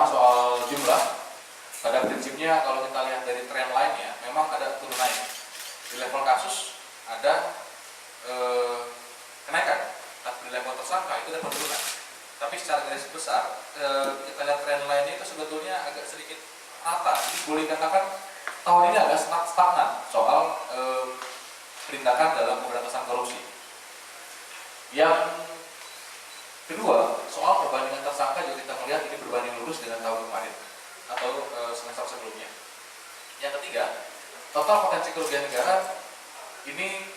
soal jumlah, pada prinsipnya kalau kita lihat dari tren lainnya, memang ada turun naik. Di level kasus ada kenaikan, tapi di level tersangka itu ada penurunan. Tapi secara garis besar, kita lihat tren lainnya itu sebetulnya agak sedikit rata. Jadi boleh dikatakan tahun ini agak stagnan soal penindakan dalam pemberantasan korupsi. Yang kedua, soal perbandingan tersangka juga kita melihat ini berbanding lurus dengan tahun kemarin atau semester sebelumnya. Yang ketiga, total potensi kerugian negara ini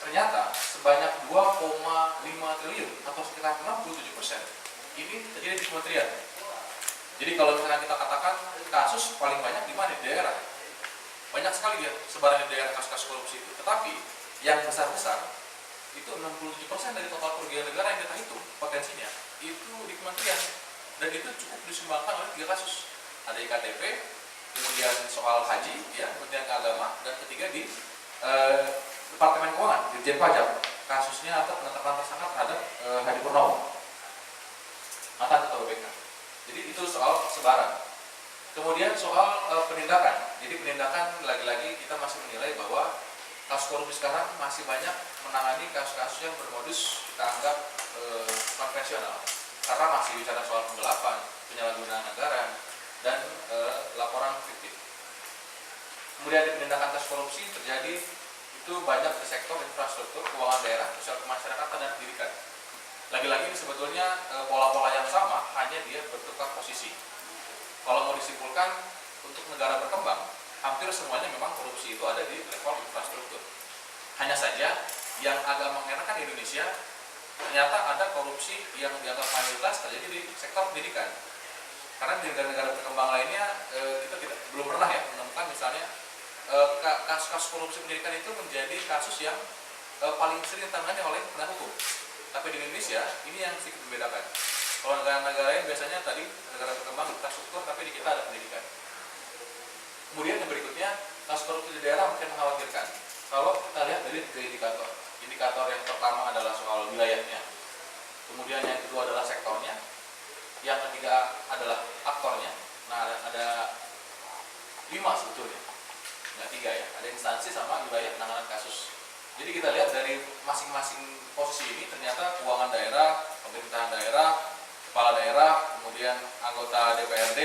ternyata sebanyak 2,5 triliun atau sekitar 67%. Ini terjadi di kementerian. Jadi kalau misalnya kita katakan kasus paling banyak di mana? Di daerah. Banyak sekali dia sebaran di daerah kasus-kasus korupsi itu. Tetapi yang besar-besar itu 67% dari total kerugian negara yang kita hitung potensinya itu di kementerian, dan itu cukup disumbangkan oleh 3 kasus. Ada IKTP, kemudian soal haji, ya, kemudian agama, dan ketiga di Departemen Keuangan, Dirjen Pajak, kasusnya atau penetapan tersangka terhadap Hadi Purnomo, mantan Ketua BPK. Jadi itu soal sebaran. Kemudian soal penindakan. Jadi penindakan lagi-lagi kita masih menilai bahwa kasus korupsi sekarang masih banyak menangani kasus-kasus yang bermodus kita anggap konvensional, karena masih bicara soal penggelapan, penyalahgunaan anggaran, dan laporan fiktif. Kemudian di penindakan kasus korupsi terjadi itu banyak di sektor infrastruktur, keuangan daerah, sosial kemasyarakatan, dan pendidikan. Lagi-lagi ini sebetulnya pola-pola yang sama, hanya dia bertukar posisi. Kalau mau disimpulkan, untuk negara berkembang, hampir semuanya memang korupsi itu ada di level infrastruktur. Hanya saja yang agak mengherankan di Indonesia, ternyata ada korupsi yang dianggap mayoritas terjadi di sektor pendidikan. Karena di negara-negara berkembang lainnya kita belum pernah ya menemukan misalnya kasus-kasus korupsi pendidikan itu menjadi kasus yang paling sering ditangani oleh penegak hukum. Tapi di Indonesia ini yang sedikit membedakan. Kalau negara-negara lain biasanya tadi negara berkembang infrastruktur, tapi di kita ada pendidikan. Kemudian yang berikutnya, kasus korupsi di daerah mungkin mengkhawatirkan kalau kita lihat dari 3 indikator. Indikator yang pertama adalah soal wilayahnya, kemudian yang kedua adalah sektornya, yang ketiga adalah aktornya. Nah, ada 5 sebetulnya, nggak 3 ya, ada instansi sama wilayah penanganan kasus. Jadi kita lihat dari masing-masing posisi ini ternyata keuangan daerah, pemerintahan daerah, kepala daerah, kemudian anggota DPRD,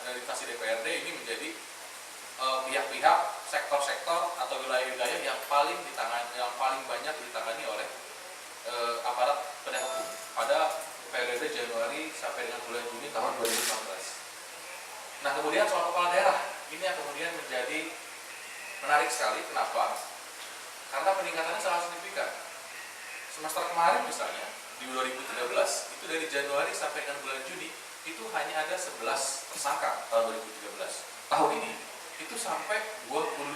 dari instansi DPRD ini menjadi pihak-pihak, sektor-sektor atau wilayah-wilayah yang paling banyak ditangani oleh aparat penegak hukum pada periode Januari sampai dengan bulan Juni tahun 2015. Nah, kemudian soal kepala daerah ini yang kemudian menjadi menarik sekali. Kenapa? Karena peningkatannya sangat signifikan. Semester kemarin misalnya di 2013 itu dari Januari sampai dengan bulan Juni itu hanya ada 11 tersangka tahun 2013. Tahun ini itu sampai 25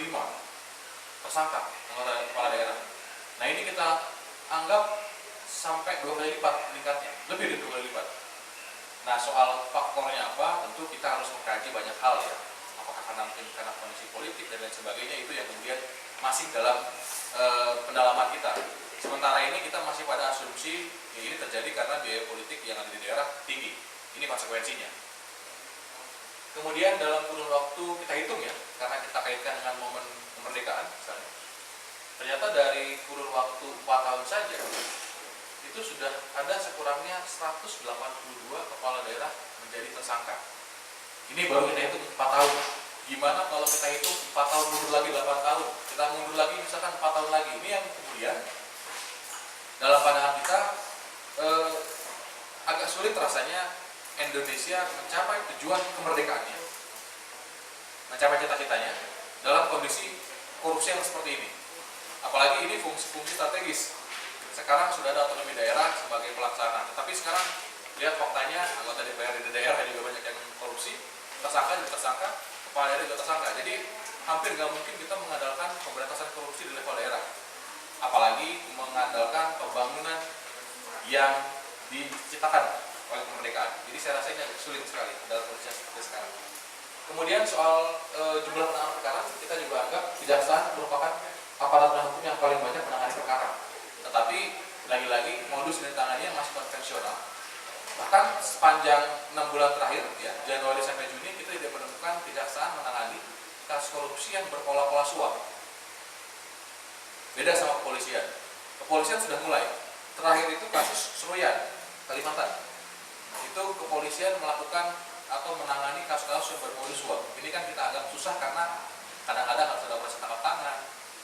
tersangka anggota kepala daerah. Nah, ini kita anggap sampai 2 kali lipat meningkatnya, lebih dari 2 kali lipat. Nah, soal faktornya apa, tentu kita harus mengkaji banyak hal ya. Apakah karena kondisi politik dan lain sebagainya, itu yang kemudian masih dalam pendalaman kita. Sementara ini kita masih pada asumsi ya ini terjadi karena biaya politik yang ada di daerah tinggi. Ini konsekuensinya. Kemudian dalam kurun waktu kita hitung ya, karena kita kaitkan dengan momen kemerdekaan misalnya. Ternyata dari kurun waktu 4 tahun saja itu sudah ada sekurangnya 182 kepala daerah menjadi tersangka. Ini baru kita hitung 4 tahun. Gimana kalau kita hitung 4 tahun mundur lagi 8 tahun? Kita mundur lagi misalkan 4 tahun lagi. Ini yang kemudian dalam pandangan kita agak sulit rasanya Indonesia mencapai tujuan kemerdekaannya, mencapai cita-citanya dalam kondisi korupsi yang seperti ini. Apalagi ini fungsi-fungsi strategis. Sekarang sudah ada otonomi daerah sebagai pelaksana, tetapi sekarang lihat faktanya anggota DPRD di daerah juga banyak yang korupsi, tersangka juga tersangka, kepala daerah juga tersangka. Jadi hampir nggak mungkin kita mengandalkan pemberantasan korupsi di level daerah, apalagi mengandalkan pembangunan yang diciptakan oleh kemerdekaan. Jadi saya rasa ini agak sulit sekali dalam kondisi yang seperti sekarang. Kemudian soal jumlah penanganan perkara, kita juga anggap kejaksaan merupakan aparat penegak hukum yang paling banyak menangani perkara. Tetapi lagi-lagi modus dan tangannya masih konvensional. Bahkan sepanjang 6 bulan terakhir, ya, Januari sampai Juni, kita tidak menemukan kejaksaan menangani kasus korupsi yang berpola-pola suap. Beda sama kepolisian. Kepolisian sudah mulai. Terakhir itu kasus Seruyan, Kalimantan. Itu kepolisian melakukan atau menangani kasus-kasus yang bermodus suap. Ini kan kita anggap susah karena kadang-kadang harus ada operasi tangkap tangan,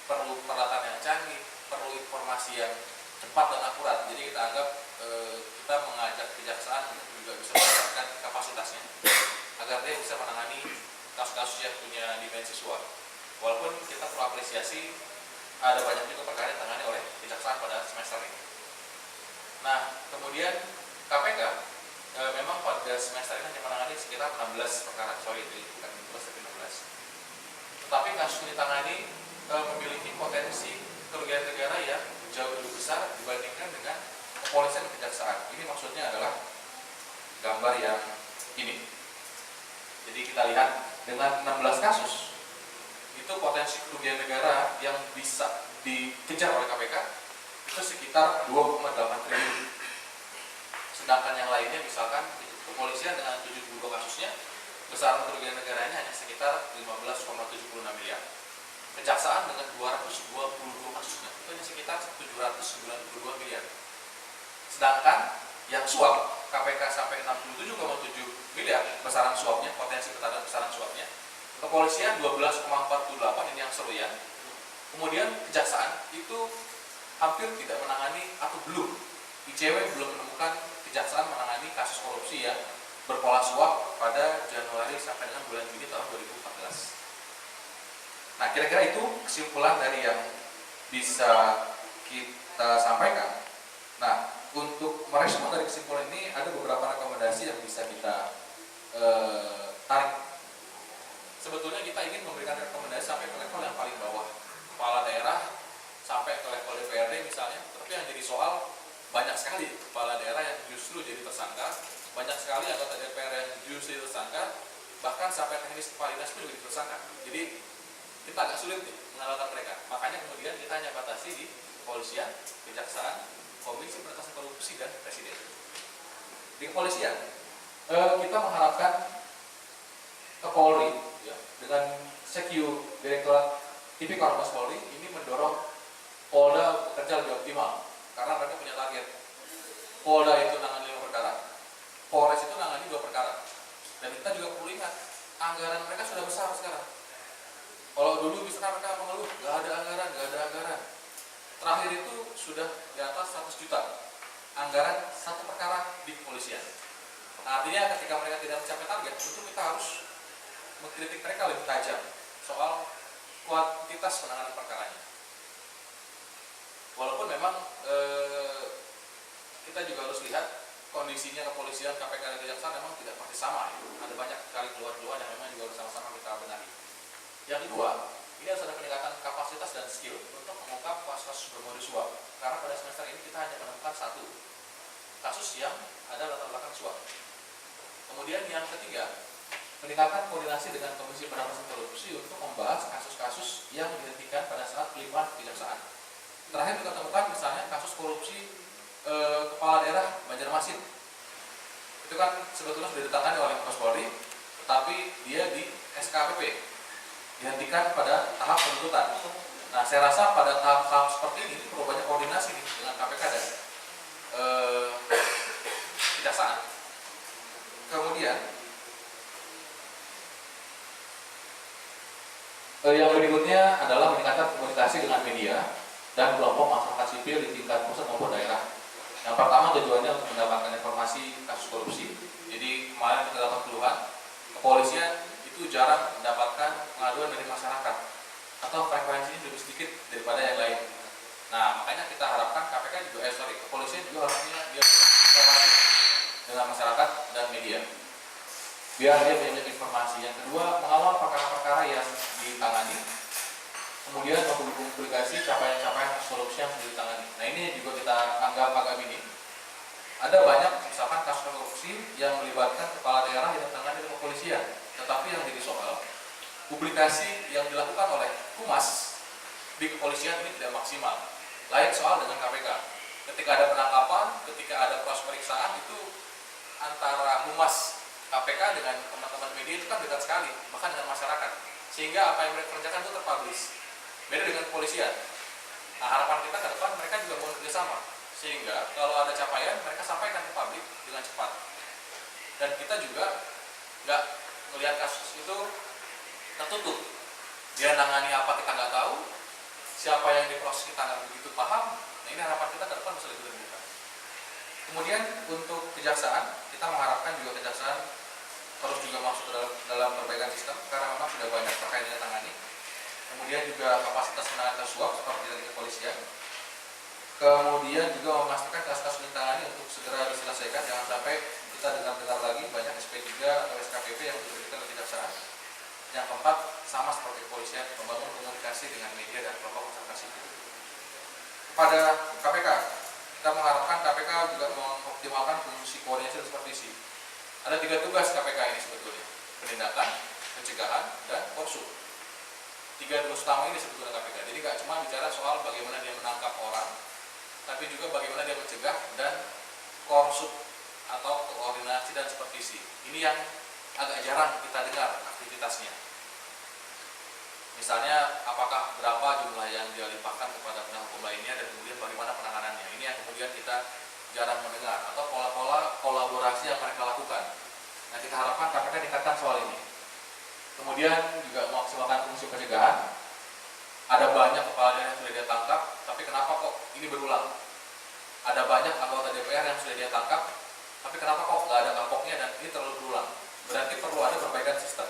perlu peralatan yang canggih, perlu informasi yang cepat dan akurat. Jadi kita anggap kita mengajak kejaksaan juga bisa meningkatkan kapasitasnya agar dia bisa menangani kasus-kasus yang punya dimensi suap. Walaupun kita perlu apresiasi, ada banyak juga perkara yang ditangani oleh kejaksaan pada semester ini. Nah, kemudian KPK memang pada semester ini hanya menangani sekitar 16 perkara, bukan 15 tapi 16. Tetapi kasus yang ditangani memiliki potensi kerugian negara yang jauh lebih besar dibandingkan dengan kepolisian dan kejaksaan. Ini maksudnya adalah gambar yang ini. Jadi kita lihat dengan 16 kasus, itu potensi kerugian negara yang bisa dikejar oleh KPK itu sekitar 2,8 triliun. Sedangkan yang lainnya misalkan kepolisian dengan 72 kasusnya, besaran kerugian negaranya hanya sekitar 15,76 miliar. Kejaksaan dengan 222 kasusnya itu hanya sekitar 792 miliar. Sedangkan yang suap KPK sampai 67,7 miliar besaran suapnya, potensi ketahuan besaran suapnya. Kepolisian 12,48, ini yang Seruyan. Kemudian kejaksaan itu hampir tidak menangani atau belum, ICW belum menemukan kejaksaan menangani kasus korupsi yang berpola suap pada Januari sampai dengan bulan Juni tahun 2014. Nah, kira-kira itu kesimpulan dari yang bisa kita sampaikan. Nah, untuk merespon dari kesimpulan ini ada beberapa rekomendasi yang bisa kita tarik. Sebetulnya kita ingin memberikan rekomendasi sampai ke level yang paling bawah, kepala daerah sampai ke level DPRD misalnya. Tapi yang jadi soal, banyak sekali kepala daerah yang justru jadi tersangka, banyak sekali anggota DPR yang justru tersangka, bahkan sampai teknis kepala dinas pun jadi tersangka. Jadi kita agak sulit nih mengalahkan mereka. Makanya kemudian kita hanya batasi di kepolisian, kejaksaan, Komisi Pemberantasan Korupsi, dan Presiden. Di kepolisian, kita mengharapkan Polri ya, dengan Sekyu Direktorat Tipikor Mabes Polri ini mendorong Polda bekerja lebih optimal karena mereka punya target. Polda itu nangani 5 perkara, Polres itu nangani 2 perkara. Dan kita juga perlu ingat, anggaran mereka sudah besar sekarang. Kalau dulu misalkan mereka mengeluh, nggak ada anggaran. Terakhir itu sudah di atas 100 juta anggaran satu perkara di kepolisian. Nah, artinya ketika mereka tidak mencapai target, tentu kita harus mengkritik mereka lebih tajam soal kuantitas penanganan perkaranya. Walaupun memang kita juga harus lihat kondisinya kepolisian, KPK, dan kejaksaan memang tidak pasti sama. Ada banyak sekali keluhan-keluhan yang memang juga harus sama-sama kita benahi. Yang kedua, ini harus ada peningkatan kapasitas dan skill untuk mengungkap kasus bermodus suap. Karena pada semester ini kita hanya menemukan 1 kasus yang ada latar belakang suap. Kemudian yang ketiga, meningkatkan koordinasi dengan Komisi Pemberantasan Korupsi untuk membahas kasus-kasus yang dihentikan pada saat pelimpahan kejaksaan. Terakhir kita temukan misalnya kasus korupsi kepala daerah Banjarmasin. Itu kan sebetulnya sudah ditangani oleh Mabes Polri, tetapi dia di SKPP, dihentikan pada tahap penuntutan. Nah, saya rasa pada tahap-tahap seperti ini perlu banyak koordinasi nih dengan KPK dan kejaksaan. Kemudian yang berikutnya adalah meningkatkan komunikasi dengan media dan kelompok masyarakat sipil di tingkat pusat maupun daerah. Yang pertama tujuannya untuk mendapatkan informasi kasus korupsi. Jadi kemarin kita dapat keluhan, kepolisian itu jarang mendapatkan pengaduan dari masyarakat atau frekuensinya lebih sedikit daripada yang lain. Nah, makanya kita harapkan KPK juga, kepolisian juga harusnya dia informasi dengan masyarakat dan media, biar dia punya informasi. Yang kedua, mengawal perkara-perkara yang ditangani, kemudian mempublikasi capaian-capaian korupsi yang sudah ditangani. Nah, ini juga kita anggap agak minim. Ada banyak misalkan kasus korupsi yang melibatkan kepala daerah yang ditangani oleh kepolisian, tetapi yang jadi soal, publikasi yang dilakukan oleh Humas di kepolisian ini tidak maksimal. Lain soal dengan KPK. Ketika ada penangkapan, ketika ada proses pemeriksaan, itu antara humas KPK dengan teman-teman media itu kan dekat sekali, bahkan dengan masyarakat, sehingga apa yang mereka kerjakan itu terpublish. Beda dengan kepolisian. Nah, harapan kita ke depan mereka juga mau kerjasama, sehingga kalau ada capaian mereka sampaikan ke publik dengan cepat. Dan kita juga nggak melihat kasus itu tertutup. Dia nangani apa kita nggak tahu, siapa yang diproses kita nggak begitu paham. Nah, ini harapan kita ke depan bisa lebih terbuka. Kemudian untuk kejaksaan, kita mengharapkan juga kejaksaan terus juga masuk ke dalam perbaikan sistem, karena memang sudah banyak terkait dengan tangani. Kemudian juga kapasitas penanganan kasus suap seperti dari kepolisian. Kemudian juga memastikan kasus-kasus ditangani untuk segera diselesaikan, jangan sampai kita dengar-dengar lagi banyak SP3 atau SKPP yang diberikan oleh kejaksaan. Yang keempat, sama seperti kepolisian, membangun komunikasi dengan media dan kelompok konservasi. Kepada KPK, kita mengharapkan KPK juga mengoptimalkan fungsi koordinasi dan supervisi. Ada 3 tugas KPK ini sebetulnya: penindakan, pencegahan, dan korsup. 3 tugas utama ini sebetulnya KPK. Jadi nggak cuma bicara soal bagaimana dia menangkap orang, tapi juga bagaimana dia mencegah dan korsup atau koordinasi dan supervisi. Ini yang agak jarang kita dengar aktivitasnya. Misalnya, apakah berapa jumlah yang dia limpahkan kepada penegak hukum lainnya dan kemudian bagaimana penanganannya. Ini yang kemudian kita jarang mendengar, atau pola-pola kolaborasi yang mereka lakukan. Nah, kita harapkan KPK tingkatkan soal ini. Kemudian juga memaksimalkan fungsi pencegahan. Ada banyak kepala daerah yang sudah dia tangkap, tapi kenapa kok ini berulang? Ada banyak anggota DPR yang sudah dia tangkap, tapi kenapa kok nggak ada kapoknya dan ini terlalu berulang? Berarti perlu ada perbaikan sistem.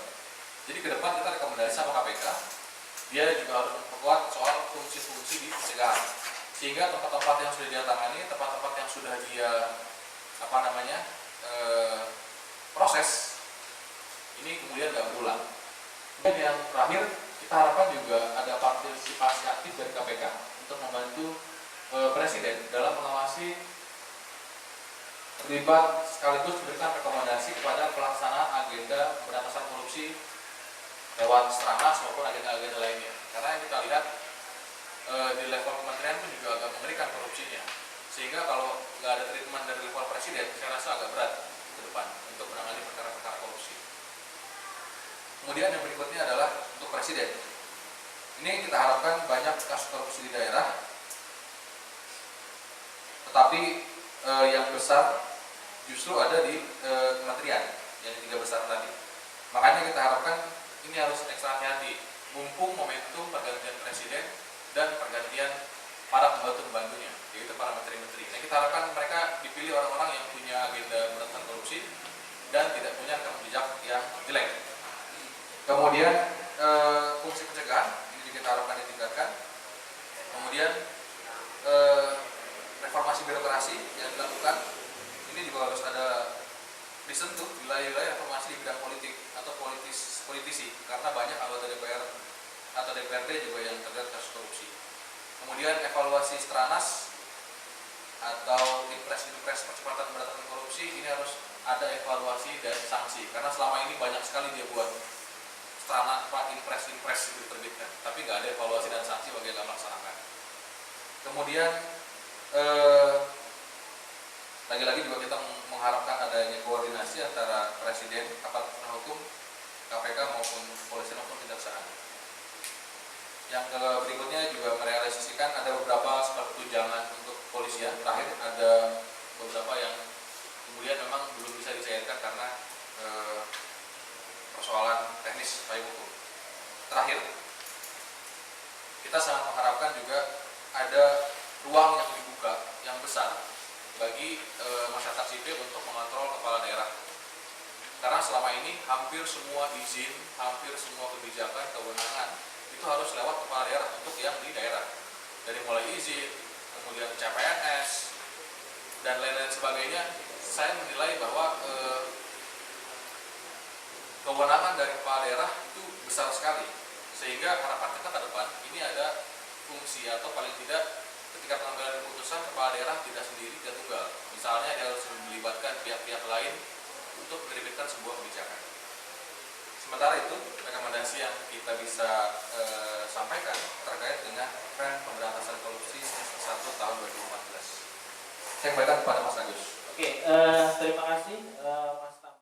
Jadi ke depan kita rekomendasi sama KPK, dia juga harus memperkuat soal fungsi-fungsi di pencegahan, sehingga tempat-tempat yang sudah dia tangani, tempat-tempat yang sudah dia proses, ini kemudian nggak berulang. Dan yang terakhir, kita harapkan juga ada partisipasi aktif dari KPK untuk membantu Presiden dalam mengawasi, terlibat sekaligus memberikan rekomendasi kepada pelaksanaan agenda pemberantasan korupsi lewat Stranas maupun agenda-agenda lainnya. Karena yang kita lihat di level kementerian pun juga agak mengerikan korupsinya, sehingga kalau nggak ada treatment dari level Presiden, saya rasa agak berat ke depan untuk menangani perkara-perkara korupsi. Kemudian yang berikutnya adalah untuk Presiden. Ini kita harapkan banyak kasus korupsi di daerah, tetapi yang besar justru ada di kementerian, yang 3 besar tadi. Makanya kita harapkan ini harus ekstra hati-hati, mumpung momentum pergantian Presiden dan pergantian para pembantu-pembantunya, yaitu para menteri-menteri. Nah, kita harapkan mereka dipilih orang-orang yang punya agenda pemberantasan korupsi dan tidak punya rekam jejak yang jelek. Kemudian fungsi pencegahan ini juga kita harapkan ditingkatkan. Kemudian reformasi birokrasi yang dilakukan ini juga harus ada disentuh wilayah-wilayah reformasi di bidang politik atau politisi, karena banyak anggota DPR atau DPRD juga yang terlibat kasus korupsi. Kemudian evaluasi Stranas atau impres percepatan pemberantasan korupsi ini harus ada evaluasi dan sanksi, karena selama ini banyak sekali dia buat Stranas, impres itu diterbitkan, tapi nggak ada evaluasi dan sanksi bagi yang melaksanakan. Kemudian lagi-lagi juga kita mengharapkan adanya koordinasi antara Presiden, aparat penegak hukum, KPK maupun polisi maupun kejaksaan. Yang berikutnya juga merealisasikan ada beberapa sebab tunjangan untuk kepolisian. Terakhir ada beberapa yang kemudian memang belum bisa dicairkan karena persoalan teknis payung hukum. Terakhir, kita sangat mengharapkan juga ada ruang yang dibuka yang besar bagi masyarakat sipil untuk mengontrol kepala daerah. Karena selama ini hampir semua izin, hampir semua kebijakan, kewenangan itu harus lewat kepala daerah untuk yang di daerah. Dari mulai izin, kemudian CPNS, dan lain-lain sebagainya, saya menilai bahwa kewenangan dari kepala daerah itu besar sekali. Sehingga harapan kita ke depan ini ada fungsi atau paling tidak ketika pengambilan keputusan kepala daerah tidak sendiri, tidak tunggal. Misalnya dia harus melibatkan pihak-pihak lain untuk menerbitkan sebuah kebijakan. Sementara itu, rekomendasi yang kita bisa sampaikan terkait dengan tren pemberantasan korupsi semester 1 tahun 2014. Saya kembalikan kepada Mas Agus. Oke, terima kasih.